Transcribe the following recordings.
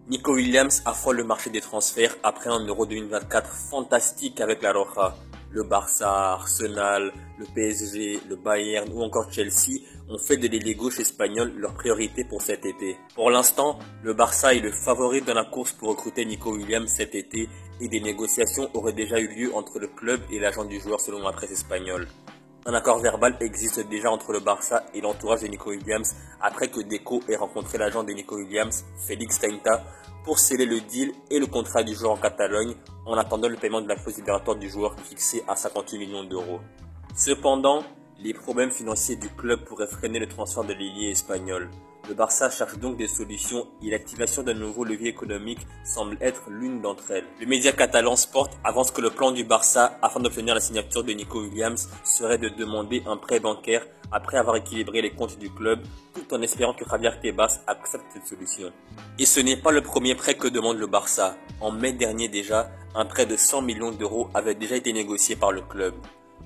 Nico Williams affole le marché des transferts après un Euro 2024 fantastique avec la Roja. Le Barça, Arsenal, le PSG, le Bayern ou encore Chelsea ont fait de l'ailier gauche espagnol leur priorité pour cet été. Pour l'instant, le Barça est le favori dans la course pour recruter Nico Williams cet été et des négociations auraient déjà eu lieu entre le club et l'agent du joueur selon la presse espagnole. Un accord verbal existe déjà entre le Barça et l'entourage de Nico Williams après que Deco ait rencontré l'agent de Nico Williams, Félix Teinta, pour sceller le deal et le contrat du joueur en Catalogne en attendant le paiement de la clause libératoire du joueur fixée à 58 millions d'euros. Cependant, les problèmes financiers du club pourraient freiner le transfert de l'ailier espagnol. Le Barça cherche donc des solutions et l'activation d'un nouveau levier économique semble être l'une d'entre elles. Le média catalan Sport avance que le plan du Barça afin d'obtenir la signature de Nico Williams serait de demander un prêt bancaire après avoir équilibré les comptes du club tout en espérant que Javier Tebas accepte cette solution. Et ce n'est pas le premier prêt que demande le Barça. En mai dernier déjà, un prêt de 100 millions d'euros avait déjà été négocié par le club.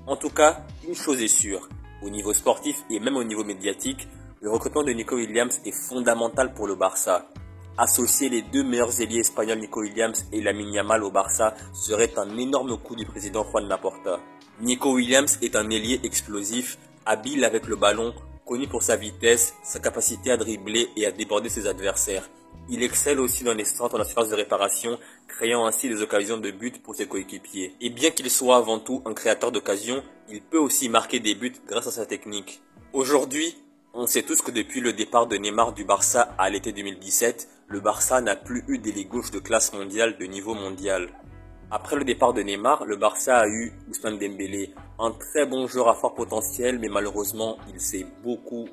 En tout cas, une chose est sûre, au niveau sportif et même au niveau médiatique, le recrutement de Nico Williams est fondamental pour le Barça. Associer les deux meilleurs ailiers espagnols Nico Williams et Lamine Yamal au Barça serait un énorme coup du président Juan Laporta. Nico Williams est un ailier explosif, habile avec le ballon, connu pour sa vitesse, sa capacité à dribbler et à déborder ses adversaires. Il excelle aussi dans les centres en surface de réparation, créant ainsi des occasions de but pour ses coéquipiers. Et bien qu'il soit avant tout un créateur d'occasions, il peut aussi marquer des buts grâce à sa technique. Aujourd'hui, on sait tous que depuis le départ de Neymar du Barça à l'été 2017, le Barça n'a plus eu d'ailier gauche de classe mondiale de niveau mondial. Après le départ de Neymar, le Barça a eu Ousmane Dembélé, un très bon joueur à fort potentiel, mais malheureusement, il s'est beaucoup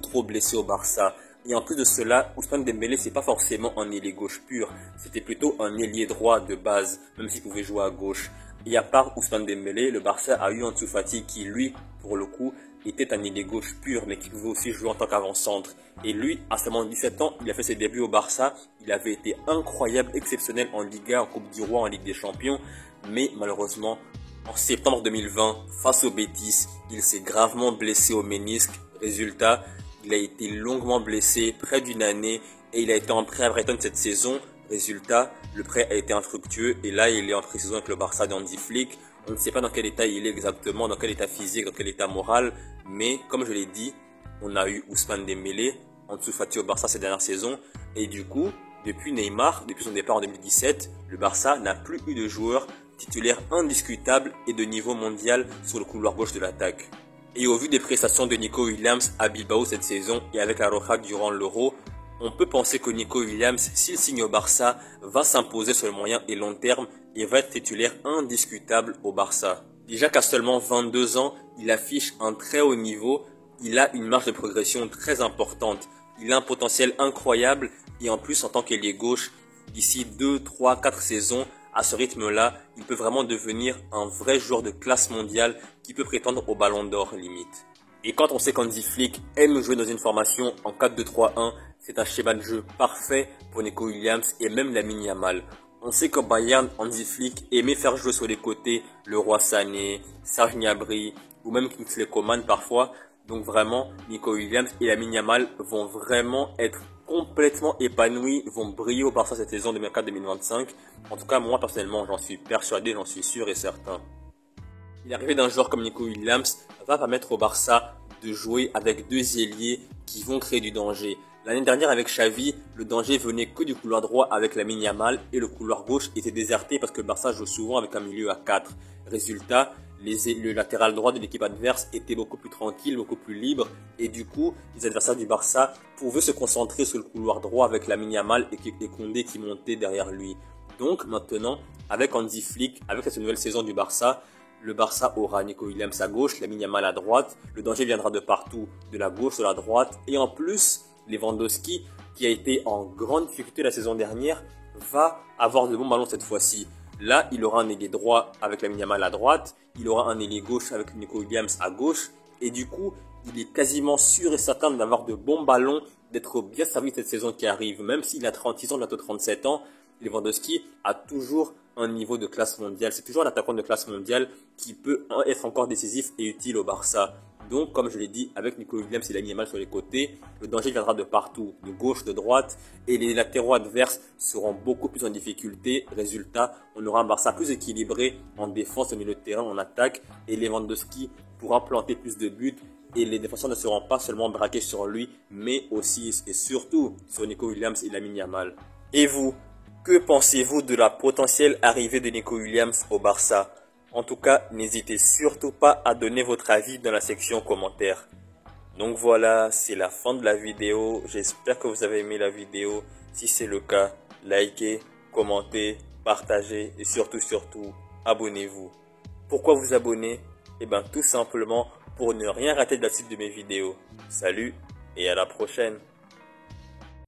trop blessé au Barça. Et en plus de cela, Ousmane Dembélé, c'est pas forcément un ailier gauche pur, c'était plutôt un ailier droit de base, même s'il pouvait jouer à gauche. Et à part Ousmane Dembélé, le Barça a eu Ansu Fati qui, lui, pour le coup, était un ailier gauche pur, mais qui pouvait aussi jouer en tant qu'avant-centre. Et lui, à seulement 17 ans, il a fait ses débuts au Barça. Il avait été incroyable, exceptionnel en Liga, en Coupe du Roi, en Ligue des Champions. Mais malheureusement, en septembre 2020, face au Betis, il s'est gravement blessé au ménisque. Résultat, il a été longuement blessé, près d'une année, et il a été en prêt à Brighton cette saison. Résultat, le prêt a été infructueux, et là, il est en pré-saison avec le Barça d'Hansi Flick. On ne sait pas dans quel état il est exactement, dans quel état physique, dans quel état moral, mais comme je l'ai dit, on a eu Ousmane Dembélé, Ansu Fati au Barça ces dernières saisons, et du coup, depuis Neymar, depuis son départ en 2017, le Barça n'a plus eu de joueur titulaire indiscutable et de niveau mondial sur le couloir gauche de l'attaque. Et au vu des prestations de Nico Williams à Bilbao cette saison et avec la Roja durant l'Euro, on peut penser que Nico Williams, s'il signe au Barça, va s'imposer sur le moyen et long terme et va être titulaire indiscutable au Barça. Déjà qu'à seulement 22 ans, il affiche un très haut niveau, il a une marge de progression très importante, il a un potentiel incroyable et en plus en tant qu'ailier gauche, d'ici 2, 3, 4 saisons, à ce rythme-là, il peut vraiment devenir un vrai joueur de classe mondiale qui peut prétendre au Ballon d'Or limite. Et quand on sait qu'Hansi Flick aime jouer dans une formation en 4-2-3-1, c'est un schéma de jeu parfait pour Nico Williams et même Lamine Yamal. On sait qu'au Bayern, Hansi Flick aimait faire jouer sur les côtés Leroy Sané, Serge Gnabry ou même Kingsley Coman parfois. Donc vraiment, Nico Williams et Lamine Yamal vont vraiment être complètement épanouis, vont briller au Barça cette saison 2024-2025. En tout cas, moi personnellement, j'en suis persuadé, j'en suis sûr et certain. L'arrivée d'un joueur comme Nico Williams va permettre au Barça de jouer avec deux ailiers qui vont créer du danger. L'année dernière avec Xavi, le danger venait que du couloir droit avec Lamine Yamal et le couloir gauche était déserté parce que le Barça joue souvent avec un milieu à 4. Résultat, le latéral droit de l'équipe adverse était beaucoup plus tranquille, beaucoup plus libre et du coup, les adversaires du Barça pouvaient se concentrer sur le couloir droit avec Lamine Yamal et Koundé qui montait derrière lui. Donc maintenant, avec Hansi Flick, avec cette nouvelle saison du Barça, le Barça aura Nico Williams à gauche, Lamine Yamal à droite, le danger viendra de partout, de la gauche, de la droite et en plus, Lewandowski, qui a été en grande difficulté la saison dernière, va avoir de bons ballons cette fois-ci. Là, il aura un ailier droit avec Lamine Yamal à droite, il aura un ailier gauche avec Nico Williams à gauche, et du coup, il est quasiment sûr et certain d'avoir de bons ballons, d'être bien servi cette saison qui arrive. Même s'il a 36 ans, bientôt 37 ans, Lewandowski a toujours un niveau de classe mondiale. C'est toujours un attaquant de classe mondiale qui peut être encore décisif et utile au Barça. Donc, comme je l'ai dit, avec Nico Williams et Lamine Yamal sur les côtés, le danger viendra de partout, de gauche, de droite, et les latéraux adverses seront beaucoup plus en difficulté. Résultat, on aura un Barça plus équilibré en défense, au milieu de terrain, en attaque, et Lewandowski pourra planter plus de buts. Et les défenseurs ne seront pas seulement braqués sur lui, mais aussi et surtout sur Nico Williams et Lamine Yamal. Et vous, que pensez-vous de la potentielle arrivée de Nico Williams au Barça? En tout cas, n'hésitez surtout pas à donner votre avis dans la section commentaires. Donc voilà, c'est la fin de la vidéo. J'espère que vous avez aimé la vidéo. Si c'est le cas, likez, commentez, partagez et surtout, abonnez-vous. Pourquoi vous abonner? Eh bien, tout simplement pour ne rien rater de la suite de mes vidéos. Salut et à la prochaine.